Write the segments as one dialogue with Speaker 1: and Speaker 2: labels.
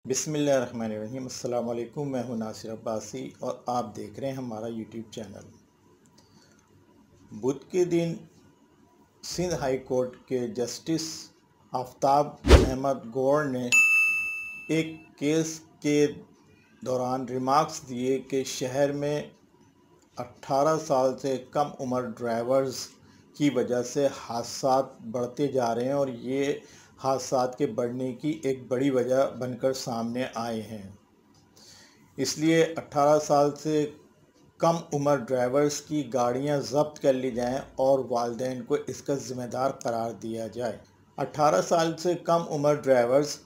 Speaker 1: बिस्मिल्लाहिर्रहमानिर्रहीम। अस्सलाम वालेकुम। मैं हूं नासिर अब्बासी और आप देख रहे हैं हमारा यूट्यूब चैनल। बुध के दिन सिंध हाई कोर्ट के जस्टिस आफ्ताब अहमद गौर ने एक केस के दौरान रिमार्क्स दिए कि शहर में 18 साल से कम उम्र ड्राइवर्स की वजह से हादसात बढ़ते जा रहे हैं और ये हादसात के बढ़ने की एक बड़ी वजह बनकर सामने आए हैं। इसलिए 18 साल से कम उम्र ड्राइवर्स की गाड़ियां जब्त कर ली जाएं और वालिदैन को इसका ज़िम्मेदार करार दिया जाए। 18 साल से कम उम्र ड्राइवर्स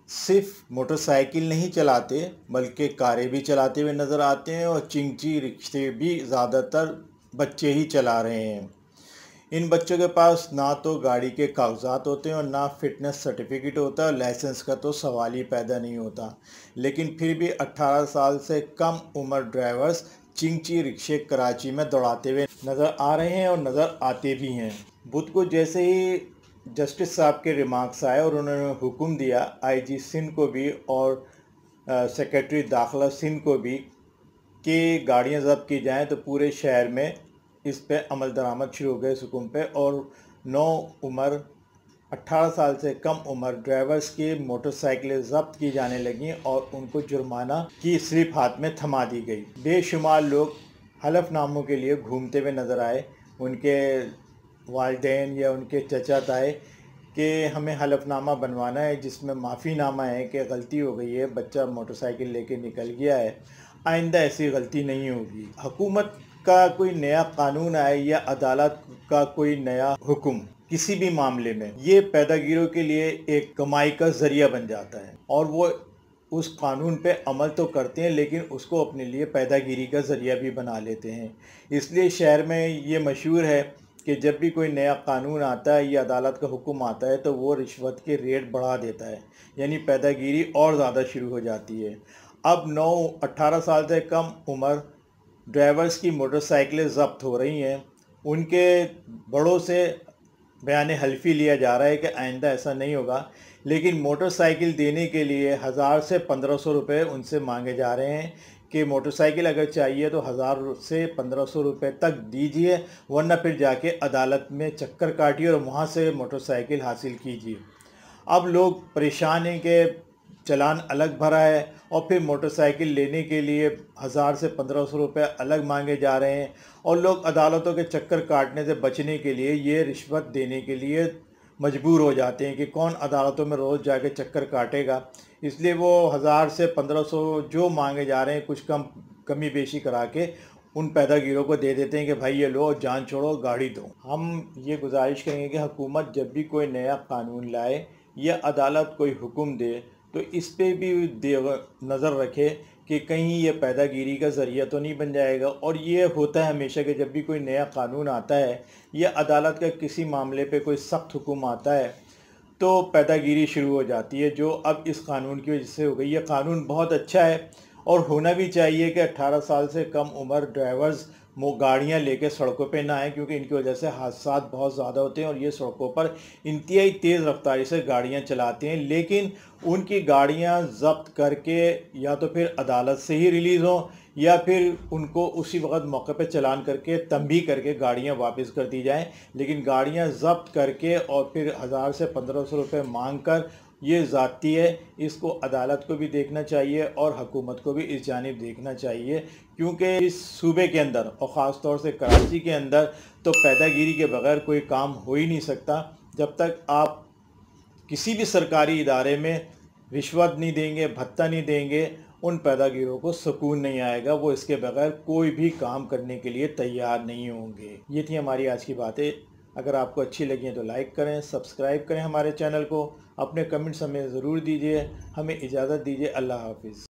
Speaker 1: सिर्फ मोटरसाइकिल नहीं चलाते बल्कि कारें भी चलाते हुए नज़र आते हैं और चिंची रिक्शे भी ज़्यादातर बच्चे ही चला रहे हैं। इन बच्चों के पास ना तो गाड़ी के कागजात होते हैं और ना फिटनेस सर्टिफिकेट होता है। लाइसेंस का तो सवाल ही पैदा नहीं होता, लेकिन फिर भी 18 साल से कम उम्र ड्राइवर्स चिंची रिक्शे कराची में दौड़ाते हुए नज़र आ रहे हैं और नज़र आते भी हैं। बुध को जैसे ही जस्टिस साहब के रिमार्क्स आए और उन्होंने हुक्म दिया आईजी सिंध को भी और सेक्रेटरी दाखिला सिंध को भी कि गाड़ियां जब्त की जाएं, तो पूरे शहर में इस पे अमल दरामद शुरू हो गए इस हुक्म पे और 18 साल से कम उम्र ड्राइवर्स की मोटरसाइकिलें जब्त की जाने लगीं और उनको जुर्माना की स्लिप हाथ में थमा दी गई। बेशुमार लोग हलफनामों के लिए घूमते हुए नज़र आए। उनके वालिदैन या उनके चचा ताए कि हमें हलफनामा बनवाना है जिसमें माफ़ीनामा है कि गलती हो गई है, बच्चा मोटरसाइकिल लेके निकल गया है, आइंदा ऐसी गलती नहीं होगी। हुकूमत का कोई नया कानून आए या अदालत का कोई नया हुक्म किसी भी मामले में, ये पैदागिरों के लिए एक कमाई का ज़रिया बन जाता है और वो उस कानून पे अमल तो करते हैं लेकिन उसको अपने लिए पैदागिरी का ज़रिया भी बना लेते हैं। इसलिए शहर में ये मशहूर है कि जब भी कोई नया कानून आता है या अदालत का हुक्म आता है तो वो रिश्वत के रेट बढ़ा देता है, यानी पैदागिरी और ज़्यादा शुरू हो जाती है। अब 18 साल से कम उम्र ड्राइवर्स की मोटरसाइकिलें ज़ब्त हो रही हैं। उनके बड़ों से बयान हल्फी लिया जा रहा है कि आइंदा ऐसा नहीं होगा, लेकिन मोटरसाइकिल देने के लिए 1000 से 1500 रुपये उनसे मांगे जा रहे हैं कि मोटरसाइकिल अगर चाहिए तो 1000 से 1500 रुपये तक दीजिए, वरना फिर जाके अदालत में चक्कर काटिए और वहाँ से मोटरसाइकिल हासिल कीजिए। अब लोग परेशान हैं कि चालान अलग भरा है और फिर मोटरसाइकिल लेने के लिए 1000 से 1500 रुपये अलग मांगे जा रहे हैं और लोग अदालतों के चक्कर काटने से बचने के लिए ये रिश्वत देने के लिए मजबूर हो जाते हैं कि कौन अदालतों में रोज़ जाके चक्कर काटेगा। इसलिए वो 1000 से 1500 जो मांगे जा रहे हैं कुछ कमी बेशी करा के उन पैदागिरों को दे देते हैं कि भाई ये लो, जान छोड़ो, गाड़ी दो। हम ये गुजारिश करेंगे कि हुकूमत जब भी कोई नया कानून लाए या अदालत कोई हुक्म दे तो इस पे भी नज़र रखे कि कहीं ये पैदागिरी का ज़रिया तो नहीं बन जाएगा। और ये होता है हमेशा कि जब भी कोई नया कानून आता है या अदालत का किसी मामले पे कोई सख्त हुक्म आता है तो पैदागिरी शुरू हो जाती है, जो अब इस कानून की वजह से हो गई। ये कानून बहुत अच्छा है और होना भी चाहिए कि 18 साल से कम उम्र ड्राइवर्स गाड़ियाँ लेके सड़कों पे ना आएँ, क्योंकि इनकी वजह से हादसात बहुत ज़्यादा होते हैं और ये सड़कों पर इंतहाई तेज़ रफ्तारी से गाड़ियाँ चलाते हैं। लेकिन उनकी गाड़ियाँ ज़ब्त करके या तो फिर अदालत से ही रिलीज़ हों या फिर उनको उसी वक्त मौके पे चालान करके तंबीह करके गाड़ियाँ वापस कर दी जाएं। लेकिन गाड़ियाँ ज़ब्त करके और फिर 1000 से 1500 रुपये मांग कर ये ज़ाती है, इसको अदालत को भी देखना चाहिए और हुकूमत को भी इस जानिब देखना चाहिए, क्योंकि इस सूबे के अंदर और ख़ास तौर से कराची के अंदर तो पैदागिरी के बगैर कोई काम हो ही नहीं सकता। जब तक आप किसी भी सरकारी इदारे में रिश्वत नहीं देंगे, भत्ता नहीं देंगे, उन पैदागिरों को सुकून नहीं आएगा, वो इसके बगैर कोई भी काम करने के लिए तैयार नहीं होंगे। ये थी हमारी आज की बातें। अगर आपको अच्छी लगी हैं तो लाइक करें, सब्सक्राइब करें हमारे चैनल को, अपने कमेंट्स हमें ज़रूर दीजिए। हमें इजाज़त दीजिए। अल्लाह हाफ़िज़।